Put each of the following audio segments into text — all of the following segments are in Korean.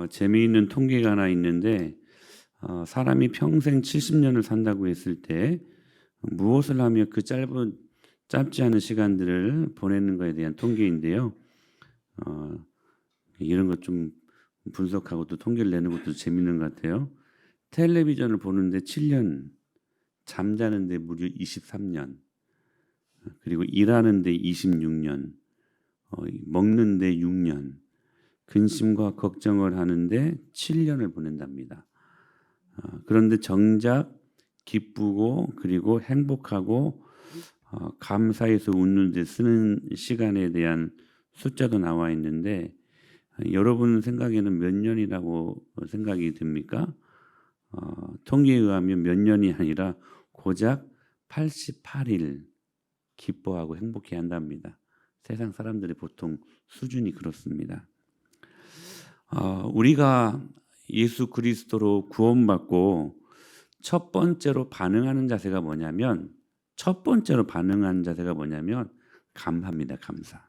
재미있는 통계가 하나 있는데 사람이 평생 70년을 산다고 했을 때 무엇을 하며 그 짧지 않은 시간들을 보내는 것에 대한 통계인데요. 이런 것 좀 분석하고 또 통계를 내는 것도 재밌는 것 같아요. 텔레비전을 보는데 7년, 잠자는데 무려 23년, 그리고 일하는데 26년, 먹는데 6년, 근심과 걱정을 하는데 7년을 보낸답니다. 그런데 정작 기쁘고 그리고 행복하고 감사해서 웃는 데 쓰는 시간에 대한 숫자도 나와 있는데 여러분 생각에는 몇 년이라고 생각이 듭니까? 통계에 의하면 몇 년이 아니라 고작 88일 기뻐하고 행복해 한답니다. 세상 사람들이 보통 수준이 그렇습니다. 우리가 예수 그리스도로 구원받고 첫 번째로 반응하는 자세가 뭐냐면 감사입니다. 감사.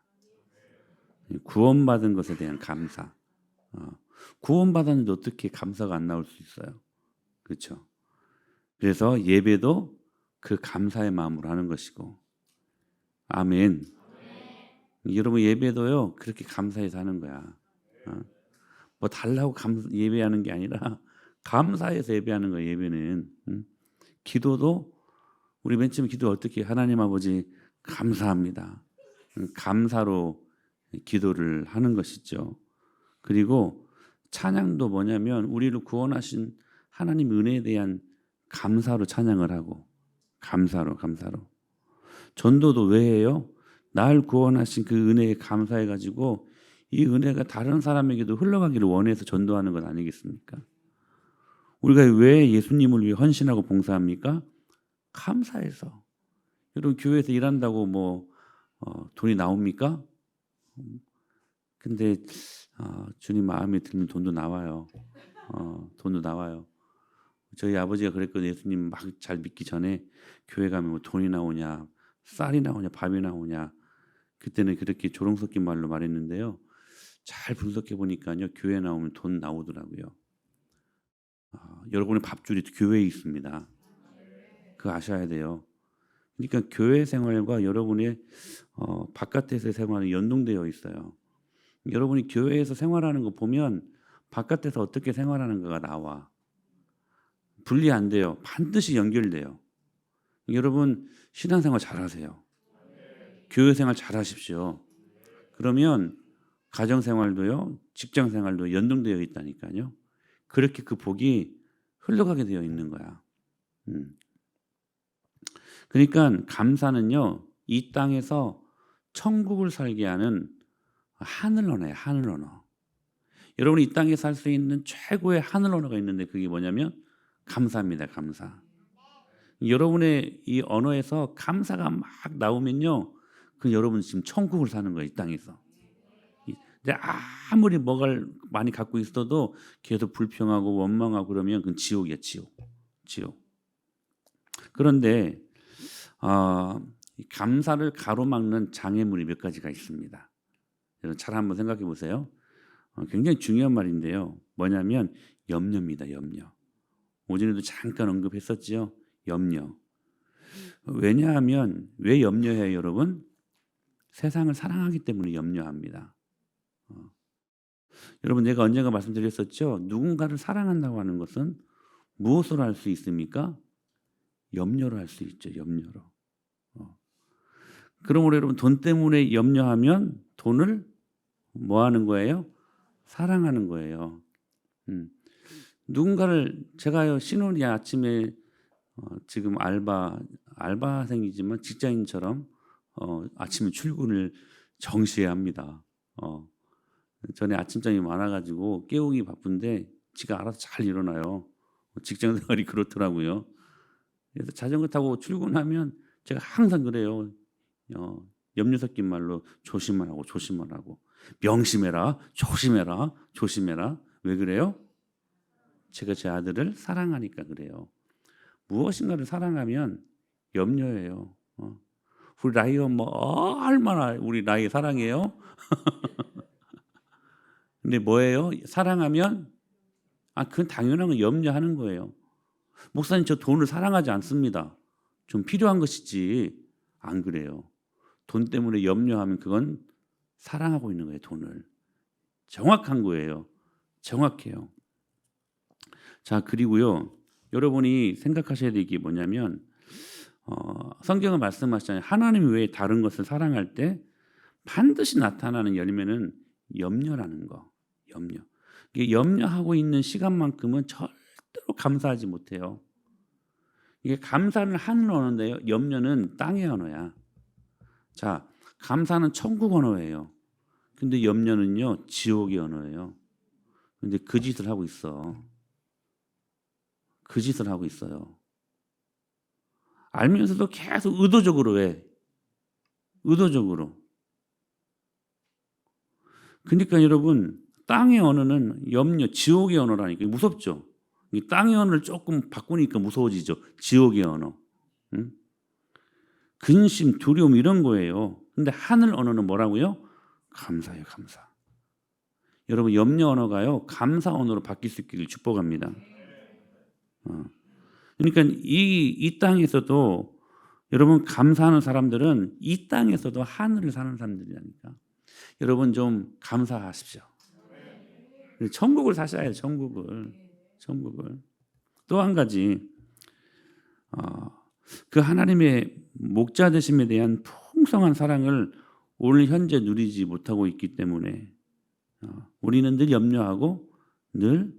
구원받은 것에 대한 감사. 구원받았는데 어떻게 감사가 안 나올 수 있어요? 그렇죠? 그래서 예배도 그 감사의 마음으로 하는 것이고, 아멘. 여러분 예배도요 그렇게 감사해서 하는 거야. 뭐 달라고 예배하는 게 아니라 감사해서 예배하는 거예요. 예배는 기도도 우리 맨 처음에 기도 어떻게 하나님 아버지 감사합니다. 감사로 기도를 하는 것이죠. 그리고 찬양도 뭐냐면 우리를 구원하신 하나님 은혜에 대한 감사로 찬양을 하고 감사로 전도도 왜 해요? 날 구원하신 그 은혜에 감사해 가지고 이 은혜가 다른 사람에게도 흘러가기를 원해서 전도하는 것 아니겠습니까? 우리가 왜 예수님을 위해 헌신하고 봉사합니까? 감사해서. 여러분 교회에서 일한다고 뭐 돈이 나옵니까? 근데 주님 마음에 들면 돈도 나와요. 돈도 나와요. 저희 아버지가 그랬거든요. 예수님 막 잘 믿기 전에 교회 가면 뭐 돈이 나오냐, 쌀이 나오냐, 밥이 나오냐. 그때는 그렇게 조롱 섞인 말로 말했는데요. 잘 분석해 보니까요, 교회 나오면 돈 나오더라고요. 여러분의 밥줄이 교회에 있습니다. 그거 아셔야 돼요. 그러니까 교회 생활과 여러분의 바깥에서의 생활은 연동되어 있어요. 여러분이 교회에서 생활하는 거 보면 바깥에서 어떻게 생활하는가가 나와. 분리 안 돼요. 반드시 연결돼요. 여러분 신앙생활 잘하세요. 교회 생활 잘하십시오. 그러면 가정생활도요, 직장생활도 연동되어 있다니까요. 그렇게 그 복이 흘러가게 되어 있는 거야. 그러니까 감사는요, 이 땅에서 천국을 살게 하는 하늘 언어예요. 하늘 언어. 여러분이 이 땅에 살 수 있는 최고의 하늘 언어가 있는데 그게 뭐냐면 감사입니다. 감사. 여러분의 이 언어에서 감사가 막 나오면요, 그 여러분 지금 천국을 사는 거예요. 이 땅에서. 근데 아무리 뭐가 많이 갖고 있어도 계속 불평하고 원망하고 그러면 그건 지옥이야. 지옥. 그런데 감사를 가로막는 장애물이 몇 가지가 있습니다. 여러분 잘 한번 생각해 보세요. 굉장히 중요한 말인데요. 뭐냐면 염려입니다. 염려. 오전에도 잠깐 언급했었지요. 염려. 왜냐하면 왜 염려해요, 여러분? 세상을 사랑하기 때문에 염려합니다. 여러분 내가 언젠가 말씀드렸었죠. 누군가를 사랑한다고 하는 것은 무엇으로 할 수 있습니까? 염려로 할 수 있죠. 염려로. 그러므로 여러분 돈 때문에 염려하면 돈을 뭐 하는 거예요? 사랑하는 거예요. 누군가를 제가요 신혼이 아침에 지금 알바생이지만 직장인처럼 아침에 출근을 정시에 합니다. 전에 아침잠이 많아가지고 깨우기 바쁜데 지가 알아서 잘 일어나요. 직장 생활이 그렇더라고요. 그래서 자전거 타고 출근하면 제가 항상 그래요. 염려 섞인 말로 조심하라고 명심해라, 조심해라. 왜 그래요? 제가 제 아들을 사랑하니까 그래요. 무엇인가를 사랑하면 염려해요. 우리 라이언 뭐 얼마나 우리 라이 사랑해요? 근데 뭐예요? 사랑하면 그건 당연한 거 염려하는 거예요. 목사님 저 돈을 사랑하지 않습니다. 좀 필요한 것이지. 안 그래요. 돈 때문에 염려하면 그건 사랑하고 있는 거예요. 돈을. 정확한 거예요. 정확해요. 자, 그리고요. 여러분이 생각하셔야 될 게 뭐냐면 성경은 말씀하시잖아요. 하나님 외에 다른 것을 사랑할 때 반드시 나타나는 열매는 염려라는 거. 염려. 이게 염려하고 있는 시간만큼은 절대로 감사하지 못해요. 이게 감사는 하늘 언어인데요. 염려는 땅의 언어야. 자, 감사는 천국 언어예요. 근데 염려는요, 지옥의 언어예요. 근데 그 짓을 하고 있어. 그 짓을 하고 있어요. 알면서도 계속 의도적으로 해. 의도적으로. 그러니까 여러분, 땅의 언어는 염려, 지옥의 언어라니까 무섭죠. 이 땅의 언어를 조금 바꾸니까 무서워지죠. 지옥의 언어. 응? 근심, 두려움 이런 거예요. 근데 하늘 언어는 뭐라고요? 감사예요, 감사. 여러분 염려 언어가요 감사 언어로 바뀔 수 있기를 축복합니다. 그러니까 이 땅에서도 여러분 감사하는 사람들은 이 땅에서도 하늘을 사는 사람들이라니까. 여러분 좀 감사하십시오. 천국을 사셔야 해요. 천국을. 또 한 가지 그 하나님의 목자 되심에 대한 풍성한 사랑을 오늘 현재 누리지 못하고 있기 때문에 우리는 늘 염려하고 늘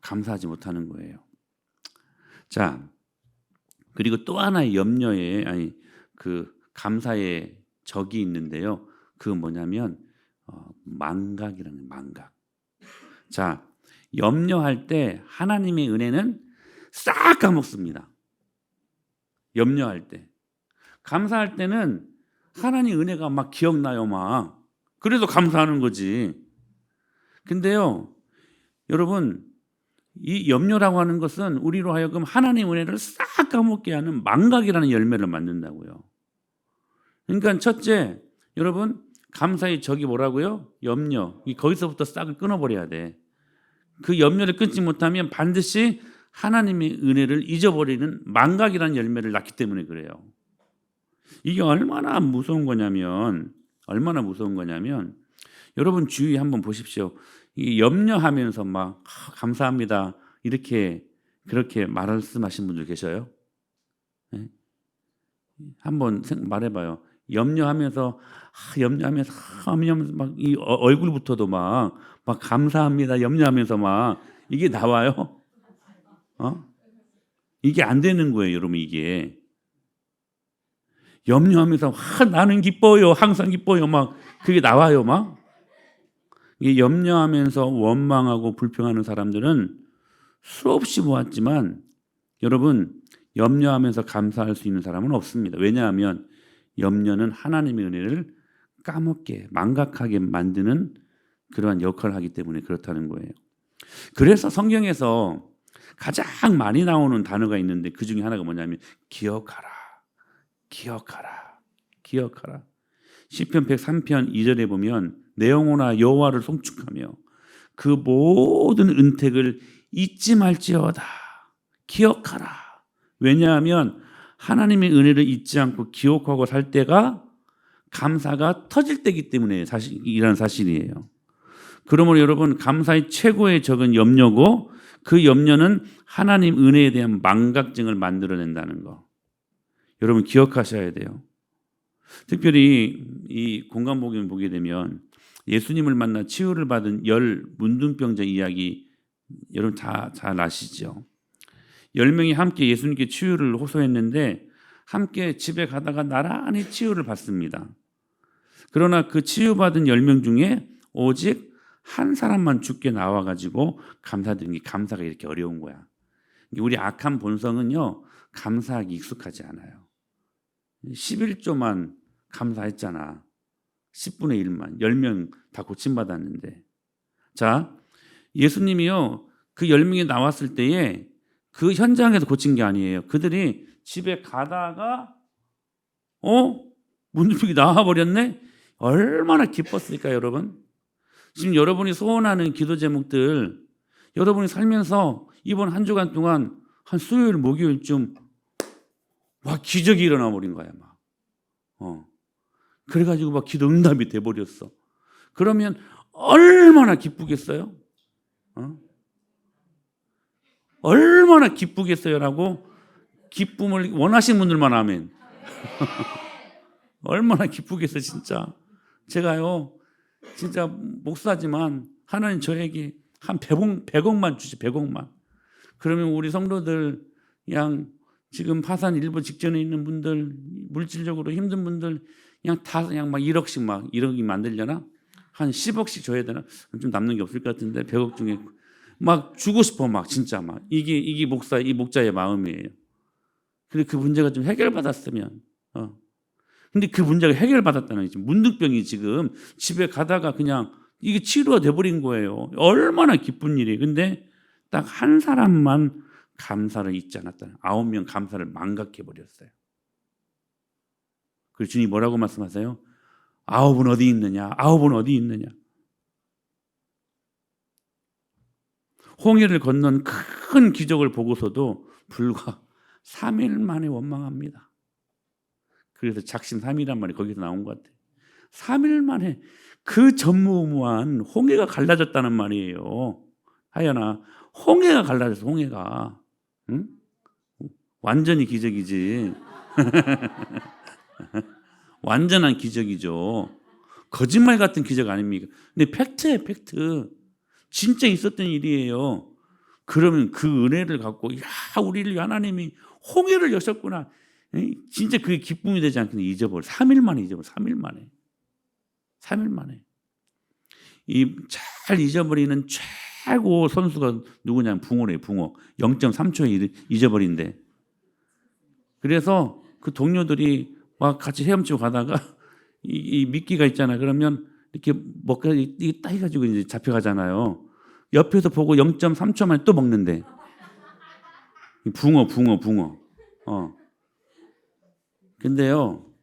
감사하지 못하는 거예요. 자, 그리고 또 하나의 염려의 그 감사의 적이 있는데요. 그 뭐냐면 망각이라는 망각. 자, 염려할 때 하나님의 은혜는 싹 까먹습니다. 염려할 때. 감사할 때는 하나님 은혜가 막 기억나요, 막. 그래서 감사하는 거지. 근데요, 여러분, 이 염려라고 하는 것은 우리로 하여금 하나님 은혜를 싹 까먹게 하는 망각이라는 열매를 만든다고요. 그러니까 첫째, 여러분, 감사의 적이 뭐라고요? 염려. 거기서부터 싹을 끊어버려야 돼. 그 염려를 끊지 못하면 반드시 하나님의 은혜를 잊어버리는 망각이라는 열매를 낳기 때문에 그래요. 이게 얼마나 무서운 거냐면 여러분 주위 한번 보십시오. 이 염려하면서 막 감사합니다 이렇게 그렇게 말씀하신 분들 계셔요? 네? 한번 말해봐요. 염려하면서 막 이 얼굴부터도 막 감사합니다 염려하면서 막 이게 나와요? 이게 안 되는 거예요, 여러분. 이게 염려하면서 나는 기뻐요, 항상 기뻐요, 막 그게 나와요, 막. 이 염려하면서 원망하고 불평하는 사람들은 수없이 보았지만 여러분 염려하면서 감사할 수 있는 사람은 없습니다. 왜냐하면 염려는 하나님의 은혜를 까먹게 망각하게 만드는 그러한 역할을 하기 때문에 그렇다는 거예요. 그래서 성경에서 가장 많이 나오는 단어가 있는데 그 중에 하나가 뭐냐면 기억하라. 시편 103편 2절에 보면 내 영혼아 여호와를 송축하며 그 모든 은택을 잊지 말지어다. 기억하라. 왜냐하면 하나님의 은혜를 잊지 않고 기억하고 살 때가 감사가 터질 때이기 때문에 이라는 사실이에요. 그러므로 여러분 감사의 최고의 적은 염려고 그 염려는 하나님 은혜에 대한 망각증을 만들어낸다는 거. 여러분 기억하셔야 돼요. 특별히 이 공간복음을 보게 되면 예수님을 만나 치유를 받은 10 문둥병자 이야기 여러분 다 잘 아시죠? 10명이 함께 예수님께 치유를 호소했는데 함께 집에 가다가 나란히 치유를 받습니다. 그러나 그 치유받은 10명 중에 오직 한 사람만 죽게 나와가지고 감사드린 게 감사가 이렇게 어려운 거야. 우리 악한 본성은요 감사하기 익숙하지 않아요. 11조만 감사했잖아. 10분의 1만 10명 다 고침받았는데 자 예수님이요 그 10명이 나왔을 때에 그 현장에서 고친 게 아니에요. 그들이 집에 가다가 문둥병이 나와버렸네. 얼마나 기뻤을까요, 여러분? 지금 여러분이 소원하는 기도 제목들, 여러분이 살면서 이번 한 주간 동안 한 수요일, 목요일쯤 막 기적이 일어나 버린 거야, 막. 그래가지고 막 기도 응답이 돼버렸어. 그러면 얼마나 기쁘겠어요? 얼마나 기쁘겠어요라고 기쁨을 원하시는 분들만 하면 얼마나 기쁘겠어요, 진짜. 제가요, 진짜 목사지만 하나님 저에게 한 100억만 주시, 100억만. 그러면 우리 성도들, 그냥 지금 파산 일부 직전에 있는 분들, 물질적으로 힘든 분들, 그냥 다 그냥 막 1억씩 막 1억이 만들려나? 한 10억씩 줘야 되나? 좀 남는 게 없을 것 같은데 100억 중에 막 주고 싶어, 막 진짜 막 이게 이 목자의 마음이에요. 근데 그 문제가 좀 해결받았으면. 근데 그 문제가 해결받았다는 거지. 문득병이 지금 집에 가다가 그냥 이게 치료가 돼버린 거예요. 얼마나 기쁜 일이. 근데 딱 한 사람만 감사를 잊지 않았다는, 9명 감사를 망각해버렸어요. 그래서 주님이 뭐라고 말씀하세요? 9은 어디 있느냐? 9은 어디 있느냐? 홍해를 건넌 큰 기적을 보고서도 불과 3일 만에 원망합니다. 그래서 작심 3일이란 말이 거기서 나온 것 같아요. 3일 만에 그 전무후무한 홍해가 갈라졌다는 말이에요. 하연아, 홍해가 갈라졌어, 홍해가. 응? 완전히 기적이지. 완전한 기적이죠. 거짓말 같은 기적 아닙니까? 근데 팩트예요, 팩트. 진짜 있었던 일이에요. 그러면 그 은혜를 갖고, 야, 우리를 하나님이 홍해를 여셨구나. 진짜 그게 기쁨이 되지 않겠냐. 잊어버려. 3일 만에 잊어버려. 3일 만에. 3일 만에. 이 잘 잊어버리는 최고 선수가 누구냐면 붕어래요. 붕어. 0.3초에 잊어버린대. 그래서 그 동료들이 막 같이 헤엄치고 가다가 이 미끼가 있잖아. 그러면 이렇게 먹가 이게 딱 해가지고 이제 잡혀가잖아요. 옆에서 보고 0.3초 만에 또 먹는데. 붕어. 근데요,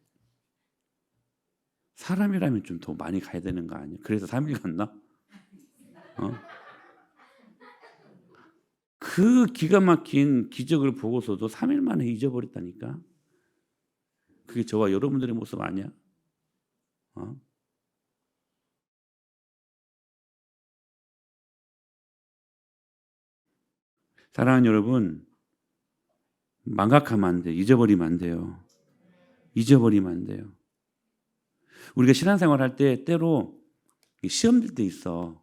사람이라면 좀 더 많이 가야 되는 거 아니에요? 그래서 3일 갔나? 그 기가 막힌 기적을 보고서도 3일 만에 잊어버렸다니까. 그게 저와 여러분들의 모습 아니야? 사랑하는 여러분, 망각하면 안 돼요. 잊어버리면 안 돼요. 잊어버리면 안 돼요. 우리가 신앙생활 할 때 때로 시험 들 때 있어.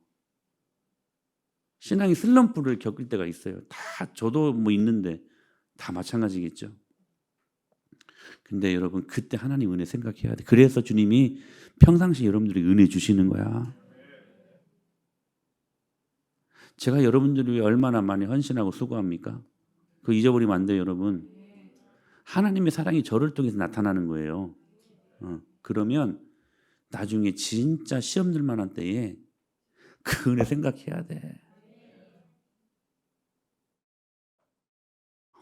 신앙이 슬럼프를 겪을 때가 있어요. 다 저도 뭐 있는데 다 마찬가지겠죠. 근데 여러분, 그때 하나님 은혜 생각해야 돼. 그래서 주님이 평상시 여러분들이 은혜 주시는 거야. 제가 여러분들을 위해 얼마나 많이 헌신하고 수고합니까? 그거 잊어버리면 안 돼요, 여러분. 하나님의 사랑이 저를 통해서 나타나는 거예요. 그러면 나중에 진짜 시험 들 만한 때에 그 은혜 생각해야 돼.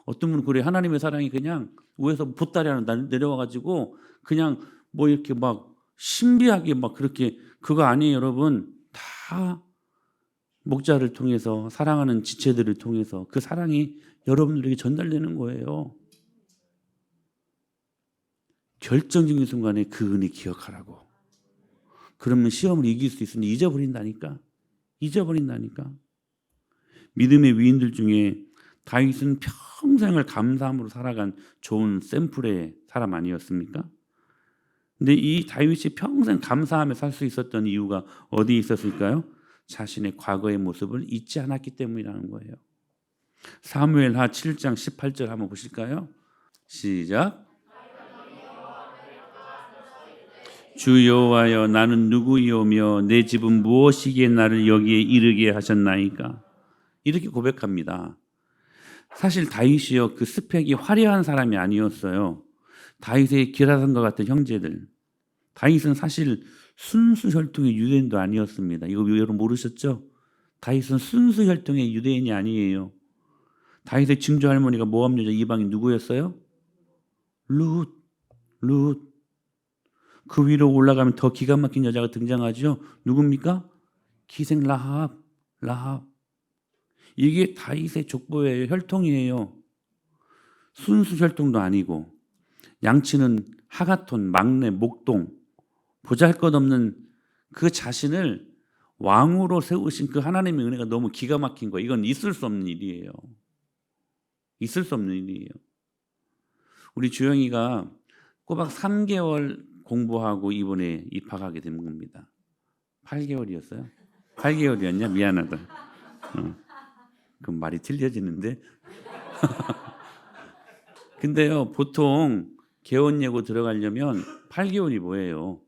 어떤 분은 그래, 하나님의 사랑이 그냥 위에서 보따리 하나 내려와가지고 그냥 뭐 이렇게 막 신비하게 막 그렇게, 그거 아니에요, 여러분. 다 목자를 통해서, 사랑하는 지체들을 통해서 그 사랑이 여러분들에게 전달되는 거예요. 결정적인 순간에 그 은혜 기억하라고. 그러면 시험을 이길 수 있으니 잊어버린다니까. 믿음의 위인들 중에 다윗은 평생을 감사함으로 살아간 좋은 샘플의 사람 아니었습니까? 근데 이 다윗이 평생 감사하며 살 수 있었던 이유가 어디에 있었을까요? 자신의 과거의 모습을 잊지 않았기 때문이라는 거예요. 사무엘하 7장 18절 한번 보실까요? 시작. 주 여호와여, 나는 누구이오며 내 집은 무엇이기에 나를 여기에 이르게 하셨나이까? 이렇게 고백합니다. 사실 다윗이요, 그 스펙이 화려한 사람이 아니었어요. 다윗의 기라산과 같은 형제들. 다윗은 사실 순수혈통의 유대인도 아니었습니다. 이거 여러분 모르셨죠? 다윗은 순수혈통의 유대인이 아니에요. 다윗의 증조 할머니가 모압 여자 이방인 누구였어요? 룻. 그 위로 올라가면 더 기가 막힌 여자가 등장하죠. 누굽니까? 기생 라합. 이게 다윗의 족보예요. 혈통이에요. 순수 혈통도 아니고 양치는 하가톤, 막내, 목동, 보잘것없는 그 자신을 왕으로 세우신 그 하나님의 은혜가 너무 기가 막힌 거예요. 이건 있을 수 없는 일이에요. 있을 수 없는 일이에요. 우리 주영이가 꼬박 3개월 공부하고 이번에 입학하게 된 겁니다. 8개월이었어요? 8개월이었냐? 미안하다. 그럼 말이 틀려지는데. 근데요, 보통 개원예고 들어가려면 8개월이 뭐예요?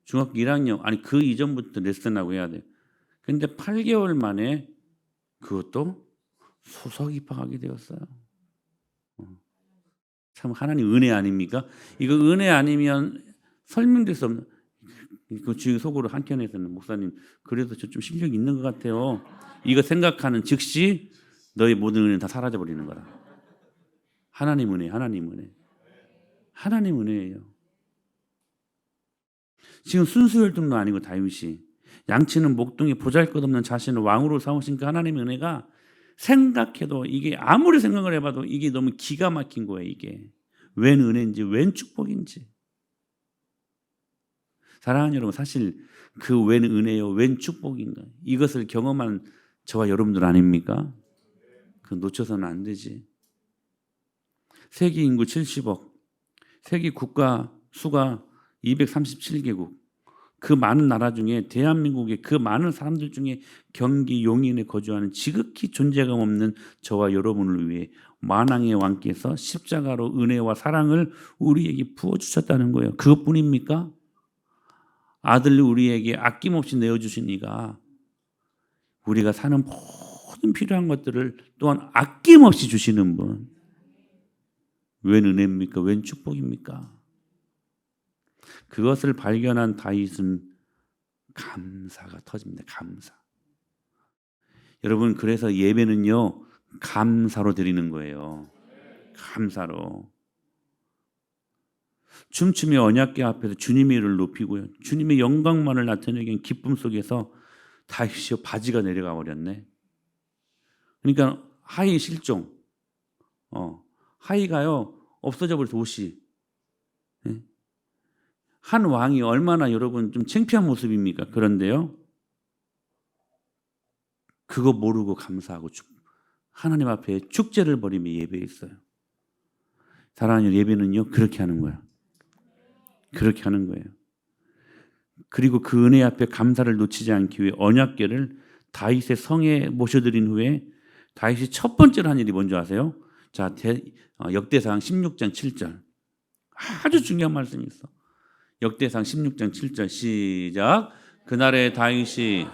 중학교 1학년, 아니 그 이전부터 레슨하고 해야 돼요. 근데 8개월 만에 그것도 소속 입학하게 되었어요. 참 하나님 은혜 아닙니까? 이거 은혜 아니면 설명될 수 없는. 그 주위 속으로 한켠에서는 목사님 그래도 저 좀 실력이 있는 것 같아요. 이거 생각하는 즉시 너의 모든 은혜는 다 사라져 버리는 거라. 하나님 은혜, 하나님 은혜예요. 지금 순수 혈통도 아니고 다윗이 양치는 목동에 보잘것없는 자신을 왕으로 삼으신 그 하나님의 은혜가 생각해도 이게 아무리 생각을 해봐도 이게 너무 기가 막힌 거예요. 이게 웬 은혜인지 웬 축복인지. 사랑하는 여러분, 사실 그 웬 은혜요 웬 축복인가 이것을 경험한 저와 여러분들 아닙니까? 그 놓쳐서는 안 되지. 세계 인구 70억, 세계 국가 수가 237개국, 그 많은 나라 중에 대한민국의 그 많은 사람들 중에 경기 용인에 거주하는 지극히 존재감 없는 저와 여러분을 위해 만왕의 왕께서 십자가로 은혜와 사랑을 우리에게 부어주셨다는 거예요. 그것뿐입니까? 아들을 우리에게 아낌없이 내어주신 이가 우리가 사는 모든 필요한 것들을 또한 아낌없이 주시는 분. 웬 은혜입니까? 웬 축복입니까? 그것을 발견한 다윗은 감사가 터집니다. 감사. 여러분, 그래서 예배는요 감사로 드리는 거예요. 감사로. 춤추며 언약궤 앞에서 주님의 이름을 높이고요, 주님의 영광만을 나타내기 기쁨 속에서 다윗이 바지가 내려가 버렸네. 그러니까 하이 실종. 하이가요 없어져 버려서 옷이. 한 왕이 얼마나 여러분 좀 창피한 모습입니까? 그런데요, 그거 모르고 감사하고 하나님 앞에 축제를 벌이며 예배했어요. 사랑하는 예배는요 그렇게 하는 거야. 그렇게 하는 거예요. 그리고 그 은혜 앞에 감사를 놓치지 않기 위해 언약궤를 다윗의 성에 모셔드린 후에 다윗이 첫 번째로 한 일이 뭔지 아세요? 자, 역대상 16장 7절. 아주 중요한 말씀이 있어. 역대상 16장 7절 시작. 그날에 다윗이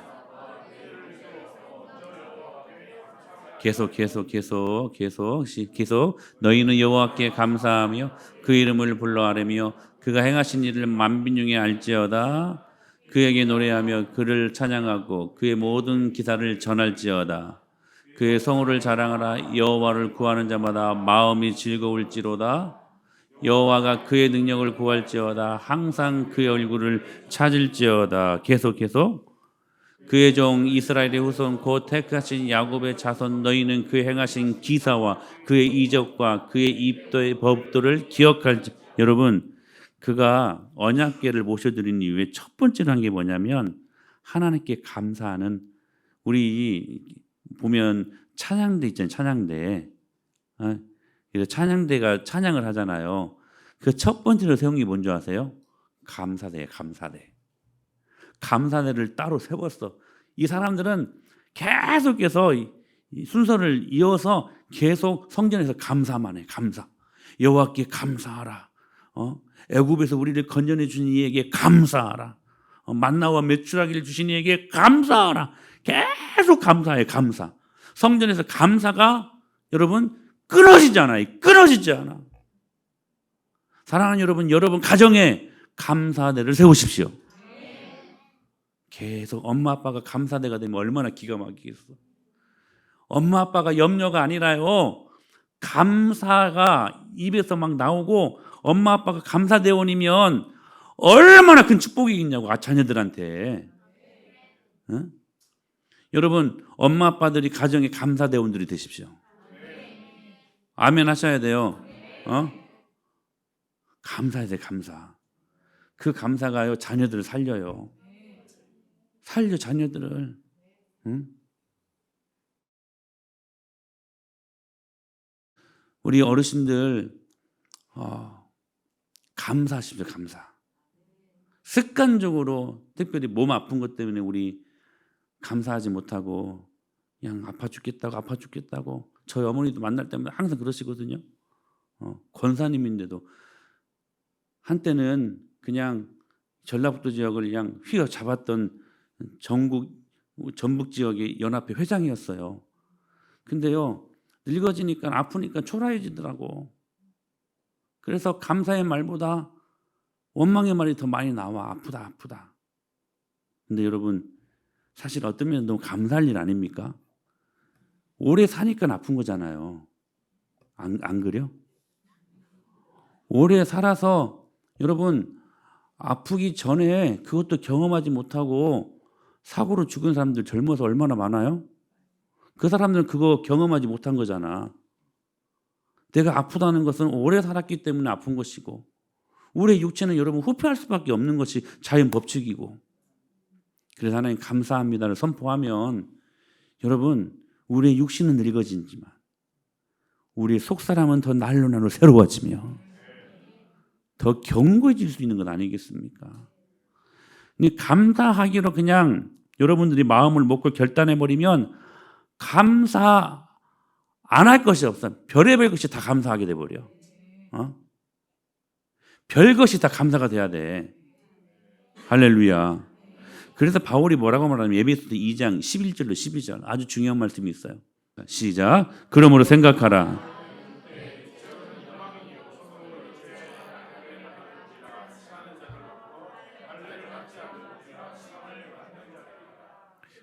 계속 너희는 여호와께 감사하며 그 이름을 불러 아뢰며 그가 행하신 일을 만민중에 알지어다. 그에게 노래하며 그를 찬양하고 그의 모든 기사를 전할지어다. 그의 성호를 자랑하라. 여호와를 구하는 자마다 마음이 즐거울지로다. 여호와가 그의 능력을 구할지어다. 항상 그의 얼굴을 찾을지어다. 계속 그의 종 이스라엘의 후손 곧 택하신 야곱의 자손 너희는 그의 행하신 기사와 그의 이적과 그의 입도의 법도를 기억할지. 여러분, 그가 언약궤를 모셔드린 이후에 첫 번째로 한 게 뭐냐면 하나님께 감사하는, 우리 보면 찬양대 있잖아요. 찬양대. 그래서 찬양대가 찬양을 하잖아요. 그 첫 번째로 세운 게 뭔지 아세요? 감사대예요. 감사대를 따로 세웠어. 이 사람들은 계속해서 이 순서를 이어서 계속 성전에서 감사만 해. 감사. 여호와께 감사하라. 애굽에서 우리를 건져내 주신 이에게 감사하라. 만나와 메추라기를 주신 이에게 감사하라. 계속 감사해. 감사. 성전에서 감사가 여러분 끊어지지 않아. 사랑하는 여러분 가정에 감사대를 세우십시오. 계속 엄마 아빠가 감사대가 되면 얼마나 기가 막히겠어. 엄마 아빠가 염려가 아니라요, 감사가 입에서 막 나오고 엄마 아빠가 감사대원이면 얼마나 큰 축복이겠냐고 자녀들한테. 여러분, 엄마 아빠들이 가정의 감사대원들이 되십시오. 아멘 하셔야 돼요. 감사해야 돼, 감사. 그 감사가요, 자녀들을 살려요. 살려, 자녀들을. 응? 우리 어르신들 감사하십시오. 감사. 습관적으로 특별히 몸 아픈 것 때문에 우리 감사하지 못하고 그냥 아파 죽겠다고 저희 어머니도 만날 때마다 항상 그러시거든요. 권사님인데도 한때는 그냥 전라북도 지역을 그냥 휘어잡았던 전북 지역의 연합회 회장이었어요. 근데요, 늙어지니까 아프니까 초라해지더라고. 그래서 감사의 말보다 원망의 말이 더 많이 나와. 아프다. 근데 여러분, 사실 어떤 면에서 너무 감사할 일 아닙니까? 오래 사니까 아픈 거잖아요. 안 그래요? 오래 살아서 여러분 아프기 전에 그것도 경험하지 못하고 사고로 죽은 사람들 젊어서 얼마나 많아요? 그 사람들은 그거 경험하지 못한 거잖아. 내가 아프다는 것은 오래 살았기 때문에 아픈 것이고 우리의 육체는 여러분 후퇴할 수밖에 없는 것이 자연 법칙이고, 그래서 하나님 감사합니다를 선포하면 여러분 우리의 육신은 늙어지지만 우리의 속사람은 더 날로 새로워지며 더 견고해질 수 있는 것 아니겠습니까? 근데 감사하기로 그냥 여러분들이 마음을 먹고 결단해버리면 감사 안 할 것이 없어. 별의별 것이 다 감사하게 돼버려. 별것이 다 감사가 돼야 돼. 할렐루야. 그래서 바울이 뭐라고 말하냐면 에베소서 2장 11절로 12절 아주 중요한 말씀이 있어요. 시작. 그러므로 생각하라.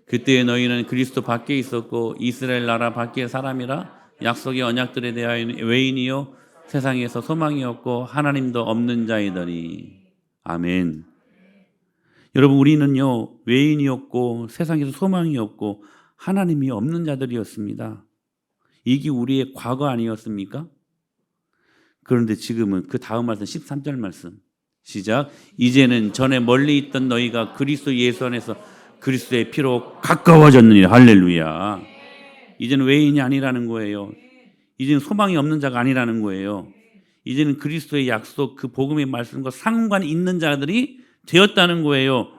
그때 너희는 그리스도 밖에 있었고 이스라엘 나라 밖의 사람이라 약속의 언약들에 대하여 외인이요 세상에서 소망이 없고 하나님도 없는 자이더니. 아멘. 여러분, 우리는요 외인이었고 세상에서 소망이 없고 하나님이 없는 자들이었습니다. 이게 우리의 과거 아니었습니까? 그런데 지금은 그 다음 말씀 13절 말씀 시작. 이제는 전에 멀리 있던 너희가 그리스도 예수 안에서 그리스도의 피로 가까워졌느니. 할렐루야. 이제는 외인이 아니라는 거예요. 이제는 소망이 없는 자가 아니라는 거예요. 이제는 그리스도의 약속, 그 복음의 말씀과 상관이 있는 자들이 되었다는 거예요.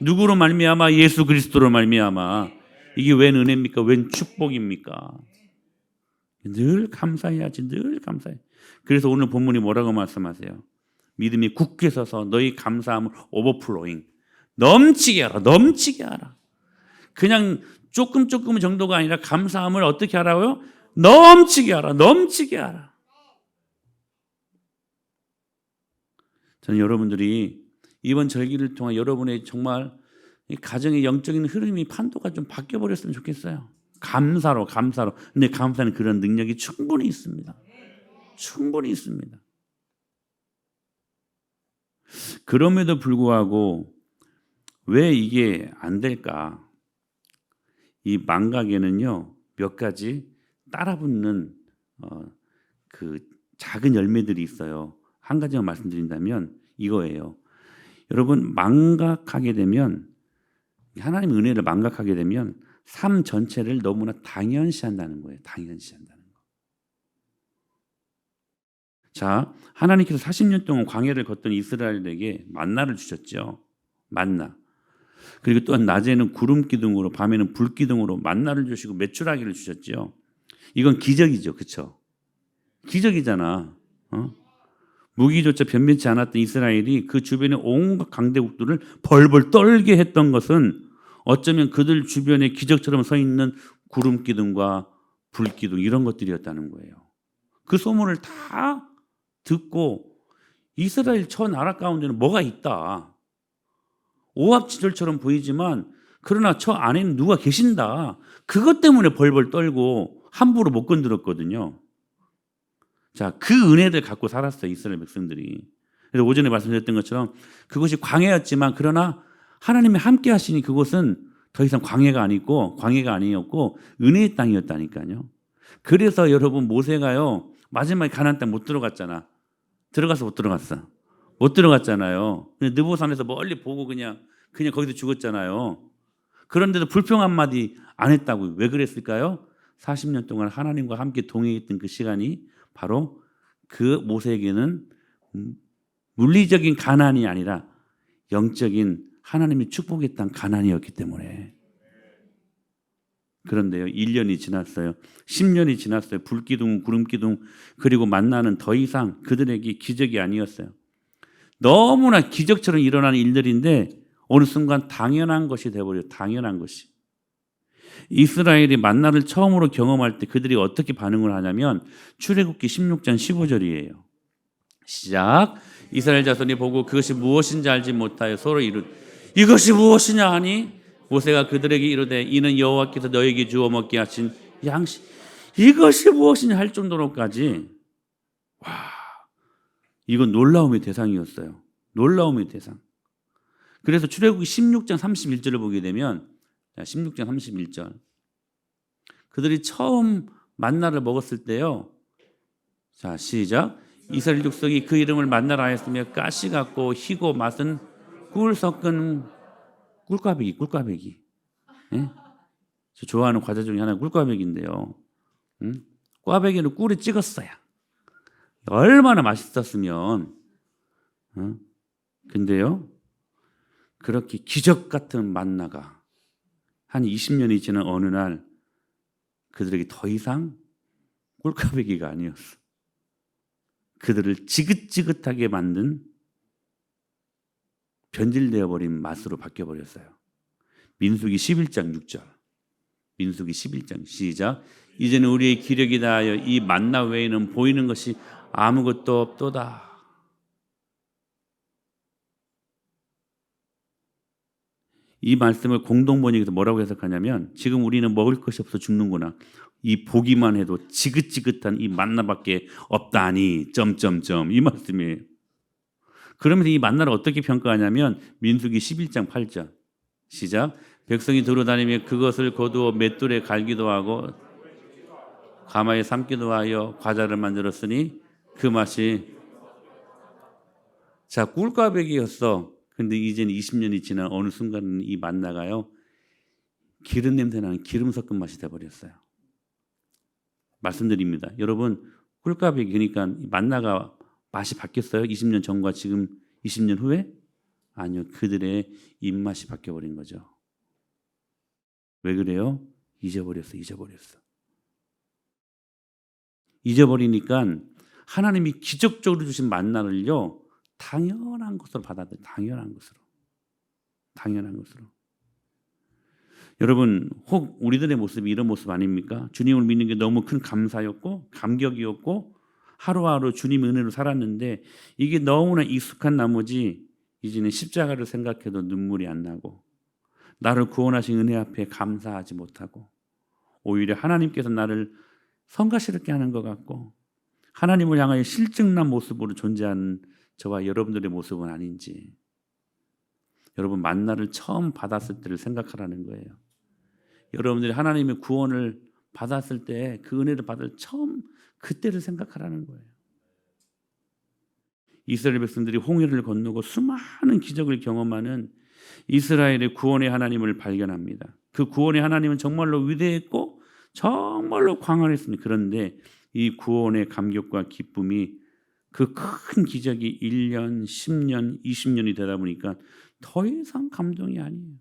누구로 말미암아? 예수 그리스도로 말미암아. 이게 웬 은혜입니까? 웬 축복입니까? 늘 감사해야지. 늘 감사해. 그래서 오늘 본문이 뭐라고 말씀하세요? 믿음이 굳게 서서 너희 감사함을 오버플로잉, 넘치게 하라. 넘치게 하라. 그냥 조금 정도가 아니라 감사함을 어떻게 하라고요? 넘치게 하라. 넘치게 하라. 저는 여러분들이 이번 절기를 통해 여러분의 정말 가정의 영적인 흐름이 판도가 좀 바뀌어버렸으면 좋겠어요. 감사로. 근데 감사는 그런 능력이 충분히 있습니다. 충분히 있습니다. 그럼에도 불구하고 왜 이게 안 될까? 이 망각에는요 몇 가지 따라붙는 그 작은 열매들이 있어요. 한 가지만 말씀드린다면 이거예요. 여러분, 망각하게 되면, 하나님의 은혜를 망각하게 되면 삶 전체를 너무나 당연시한다는 거예요. 당연시한다는 거. 자, 하나님께서 40년 동안 광야를 걷던 이스라엘에게 만나를 주셨죠. 만나. 그리고 또한 낮에는 구름 기둥으로 밤에는 불 기둥으로 만나를 주시고 메추라기를 주셨죠. 이건 기적이죠. 그렇죠? 기적이잖아. 무기조차 변변치 않았던 이스라엘이 그 주변의 온갖 강대국들을 벌벌 떨게 했던 것은 어쩌면 그들 주변에 기적처럼 서 있는 구름 기둥과 불 기둥 이런 것들이었다는 거예요. 그 소문을 다 듣고 이스라엘 저 나라 가운데는 뭐가 있다. 오합지졸처럼 보이지만 그러나 저 안에는 누가 계신다. 그것 때문에 벌벌 떨고 함부로 못 건드렸거든요. 자, 그 은혜를 갖고 살았어요. 이스라엘 백성들이. 그래서 오전에 말씀드렸던 것처럼 그것이 광야였지만 그러나 하나님이 함께 하시니 그곳은 더 이상 광야가 아니었고 은혜의 땅이었다니까요. 그래서 여러분 모세가요 마지막에 가나안 땅 못 들어갔잖아. 들어가서 못 들어갔어. 못 들어갔잖아요. 느보산에서 멀리 보고 그냥 거기서 죽었잖아요. 그런데도 불평 한마디 안 했다고. 왜 그랬을까요? 40년 동안 하나님과 함께 동행했던 그 시간이 바로 그 모세에게는 물리적인 가나안이 아니라 영적인 하나님이 축복의 땅 가나안이었기 때문에. 그런데요 1년이 지났어요. 10년이 지났어요. 불기둥 구름기둥 그리고 만나는 더 이상 그들에게 기적이 아니었어요. 너무나 기적처럼 일어나는 일들인데 어느 순간 당연한 것이 되어버려요. 당연한 것이. 이스라엘이 만나를 처음으로 경험할 때 그들이 어떻게 반응을 하냐면 출애굽기 16장 15절이에요. 시작. 이스라엘 자손이 보고 그것이 무엇인지 알지 못하여 서로 이것이 무엇이냐 하니 모세가 그들에게 이르되 이는 여호와께서 너에게 주어 먹게 하신 양식. 이것이 무엇이냐 할 정도로까지 이건 놀라움의 대상이었어요. 놀라움의 대상. 그래서 출애굽기 16장 31절을 보게 되면 16장 31절 그들이 처음 만나를 먹었을 때요. 자 시작. 이스라엘 족속이 그 이름을 만나라 하였으며 가시 같고 희고 맛은 꿀 섞은 꿀꽈배기. 예? 저 좋아하는 과자 중에 하나가 꿀꽈배기인데요. 꽈배기는 꿀에 찍었어요. 얼마나 맛있었으면. 근데요. 그렇게 기적 같은 만나가 한 20년이 지난 어느 날 그들에게 더 이상 꿀꽈배기가 아니었어. 그들을 지긋지긋하게 만든 변질되어 버린 맛으로 바뀌어 버렸어요. 민수기 11장 6절. 민수기 11장 시작. 이제는 우리의 기력이 다하여 이 만나 외에는 보이는 것이 아무것도 없도다. 이 말씀을 공동번역에서 뭐라고 해석하냐면 지금 우리는 먹을 것이 없어 죽는구나. 이 보기만 해도 지긋지긋한 이 만나밖에 없다니 점점점 이 말씀이에요. 그러면서 이 만나를 어떻게 평가하냐면 민수기 11장 8절 시작. 백성이 들어다니며 그것을 거두어 맷돌에 갈기도 하고 가마에 삶기도 하여 과자를 만들었으니 그 맛이 자 꿀꽈배기였어. 근데 이제는 20년이 지난 어느 순간은 이 만나가요 기름 냄새 나는 기름 섞은 맛이 돼버렸어요. 말씀드립니다. 여러분 꿀꽈배기 그러니까 만나가 맛이 바뀌었어요? 20년 전과 지금 20년 후에? 아니요. 그들의 입맛이 바뀌어버린 거죠. 왜 그래요? 잊어버렸어. 잊어버리니까 하나님이 기적적으로 주신 만나를요 당연한 것으로 받아들여요. 당연한 것으로. 여러분 혹 우리들의 모습이 이런 모습 아닙니까? 주님을 믿는 게 너무 큰 감사였고 감격이었고 하루하루 주님의 은혜로 살았는데 이게 너무나 익숙한 나머지 이제는 십자가를 생각해도 눈물이 안 나고 나를 구원하신 은혜 앞에 감사하지 못하고 오히려 하나님께서 나를 성가시럽게 하는 것 같고 하나님을 향하여 실증난 모습으로 존재하는 저와 여러분들의 모습은 아닌지 여러분 만나를 처음 받았을 때를 생각하라는 거예요. 여러분들이 하나님의 구원을 받았을 때 그 은혜를 받을 처음 그때를 생각하라는 거예요. 이스라엘 백성들이 홍해를 건너고 수많은 기적을 경험하는 이스라엘의 구원의 하나님을 발견합니다. 그 구원의 하나님은 정말로 위대했고 정말로 광활했습니다. 그런데 이 구원의 감격과 기쁨이 그 큰 기적이 1년, 10년, 20년이 되다 보니까 더 이상 감동이 아니에요.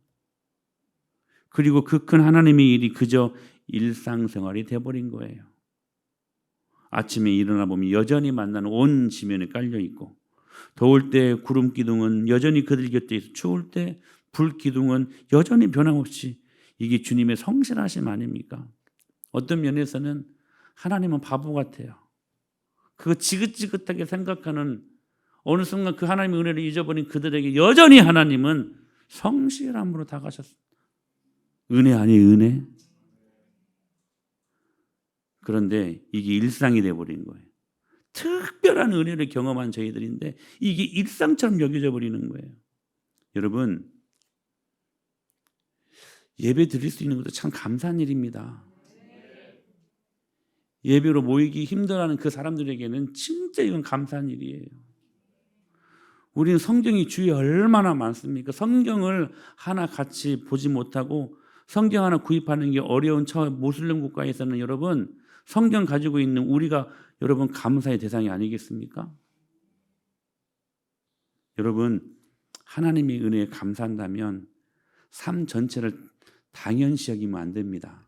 그리고 그 큰 하나님의 일이 그저 일상생활이 돼버린 거예요. 아침에 일어나 보면 여전히 만나는 온 지면에 깔려 있고 더울 때 구름 기둥은 여전히 그들 곁에 있어 추울 때 불 기둥은 여전히 변함없이 이게 주님의 성실하심 아닙니까? 어떤 면에서는 하나님은 바보 같아요. 그거 지긋지긋하게 생각하는 어느 순간 그 하나님의 은혜를 잊어버린 그들에게 여전히 하나님은 성실함으로 다가셨습니다. 은혜 아니에요, 은혜? 그런데 이게 일상이 돼버린 거예요. 특별한 은혜를 경험한 저희들인데 이게 일상처럼 여겨져 버리는 거예요. 여러분 예배 드릴 수 있는 것도 참 감사한 일입니다. 예배로 모이기 힘들어하는 그 사람들에게는 진짜 이건 감사한 일이에요. 우리는 성경이 주위에 얼마나 많습니까? 성경을 하나 같이 보지 못하고 성경 하나 구입하는 게 어려운 모슬림 국가에서는 여러분 성경 가지고 있는 우리가 여러분 감사의 대상이 아니겠습니까? 여러분 하나님의 은혜에 감사한다면 삶 전체를 당연시 여기면 안 됩니다.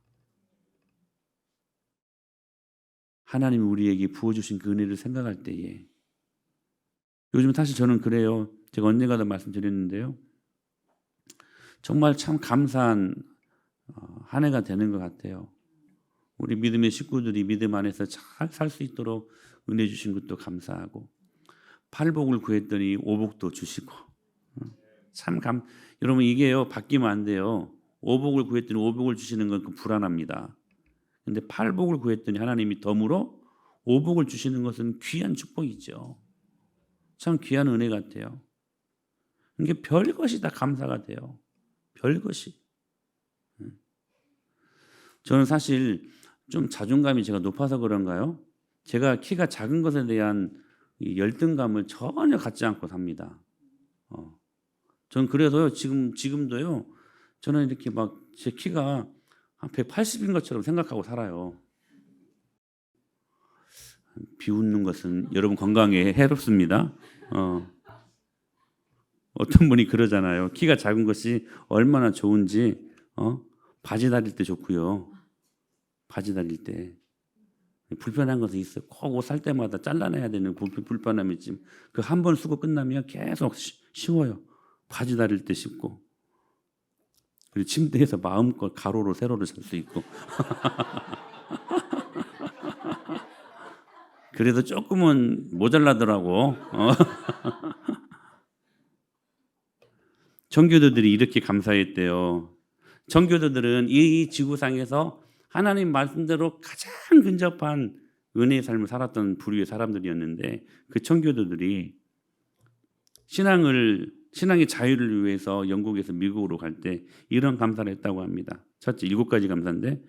하나님이 우리에게 부어주신 그 은혜를 생각할 때에 요즘 사실 저는 그래요. 제가 언젠가도 말씀드렸는데요. 정말 참 감사한 한 해가 되는 것 같아요. 우리 믿음의 식구들이 믿음 안에서 잘 살 수 있도록 은혜 주신 것도 감사하고 팔복을 구했더니 오복도 주시고 여러분 이게요 바뀌면 안 돼요. 오복을 구했더니 오복을 주시는 건 불안합니다. 근데 팔복을 구했더니 하나님이 덤으로 오복을 주시는 것은 귀한 축복이죠. 참 귀한 은혜 같아요. 이게 별것이 다 감사가 돼요. 별것이. 저는 사실 좀 자존감이 제가 높아서 그런가요? 제가 키가 작은 것에 대한 열등감을 전혀 갖지 않고 삽니다. 저는 그래서요 지금도요 저는 이렇게 막 제 키가 한 180인 것처럼 생각하고 살아요. 비웃는 것은 여러분 건강에 해롭습니다. 어떤 분이 그러잖아요. 키가 작은 것이 얼마나 좋은지 바지 다릴 때 좋고요. 바지 다릴 때 불편한 것이 있어요. 꼭 옷 살 때마다 잘라내야 되는 불편함이 있지만 그 한 번 쓰고 끝나면 계속 쉬워요. 바지 다릴 때 쉽고 그리고 침대에서 마음껏 가로로 세로로 잘 수 있고 그래도 조금은 모자라더라고. 청교도들이 이렇게 감사했대요. 청교도들은 이 지구상에서 하나님 말씀대로 가장 근접한 은혜의 삶을 살았던 부류의 사람들이었는데 그 청교도들이 신앙의 자유를 위해서 영국에서 미국으로 갈 때 이런 감사를 했다고 합니다. 첫째, 7가지 감사인데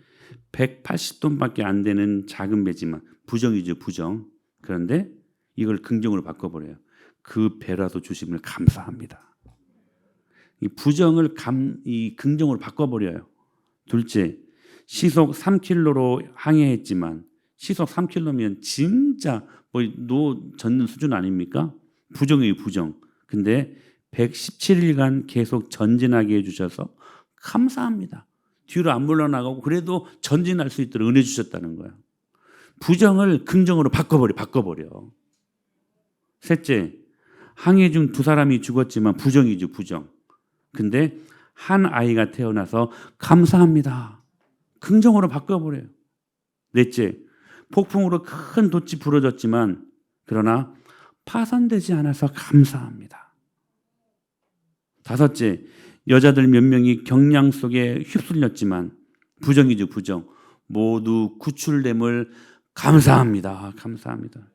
180돈밖에 안 되는 작은 배지만 부정이죠, 부정. 그런데 이걸 긍정으로 바꿔버려요. 그 배라도 주심을 감사합니다. 이 부정을 긍정으로 바꿔버려요. 둘째, 시속 3km로 항해했지만 시속 3km면 진짜 노 젓는 수준 아닙니까? 부정이에요, 부정. 근데 117일간 계속 전진하게 해주셔서 감사합니다. 뒤로 안 물러나가고 그래도 전진할 수 있도록 은혜 주셨다는 거야. 부정을 긍정으로 바꿔버려. 셋째, 항해 중 2사람이 죽었지만 부정이죠, 부정. 근데 한 아이가 태어나서 감사합니다. 긍정으로 바꿔버려요. 넷째, 폭풍으로 큰 돛이 부러졌지만 그러나 파손되지 않아서 감사합니다. 다섯째, 여자들 몇 명이 경량 속에 휩쓸렸지만 부정이죠, 부정. 모두 구출됨을 감사합니다. 감사합니다.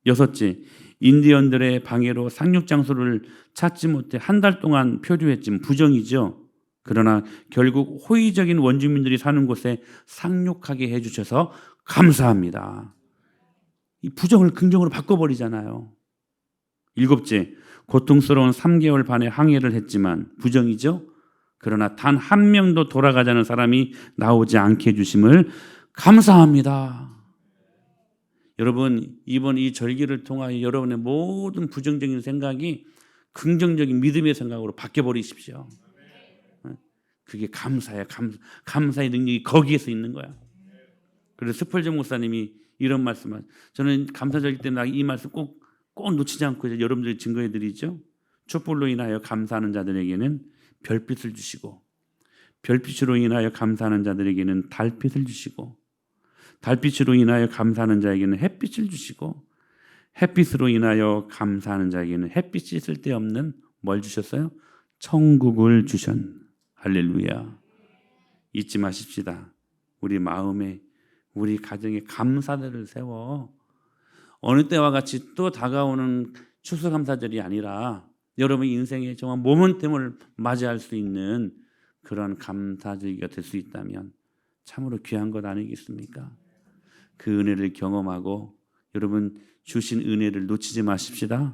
여섯째, 인디언들의 방해로 상륙 장소를 찾지 못해 한 달 동안 표류했지만 부정이죠. 그러나 결국 호의적인 원주민들이 사는 곳에 상륙하게 해주셔서 감사합니다. 이 부정을 긍정으로 바꿔버리잖아요. 일곱째, 고통스러운 3개월 반의 항해를 했지만 부정이죠. 그러나 단 한 명도 돌아가자는 사람이 나오지 않게 해주심을 감사합니다. 여러분, 이번 이 절기를 통하여 여러분의 모든 부정적인 생각이 긍정적인 믿음의 생각으로 바뀌어버리십시오. 그게 감사야. 감사의 능력이 거기에서 있는 거야. 그래서 스펄전 목사님이 이런 말씀을, 저는 감사절기 때 이 말씀 꼭 놓치지 않고 여러분들이 증거해 드리죠. 촛불로 인하여 감사하는 자들에게는 별빛을 주시고, 별빛으로 인하여 감사하는 자들에게는 달빛을 주시고, 달빛으로 인하여 감사하는 자에게는 햇빛을 주시고, 햇빛으로 인하여 감사하는 자에게는 햇빛이 쓸데없는 뭘 주셨어요? 천국을 할렐루야. 잊지 마십시다. 우리 마음에, 우리 가정에 감사들을 세워 어느 때와 같이 또 다가오는 추수감사절이 아니라 여러분 인생에 정말 모멘텀을 맞이할 수 있는 그런 감사주의가 될 수 있다면 참으로 귀한 것 아니겠습니까? 그 은혜를 경험하고 여러분 주신 은혜를 놓치지 마십시다.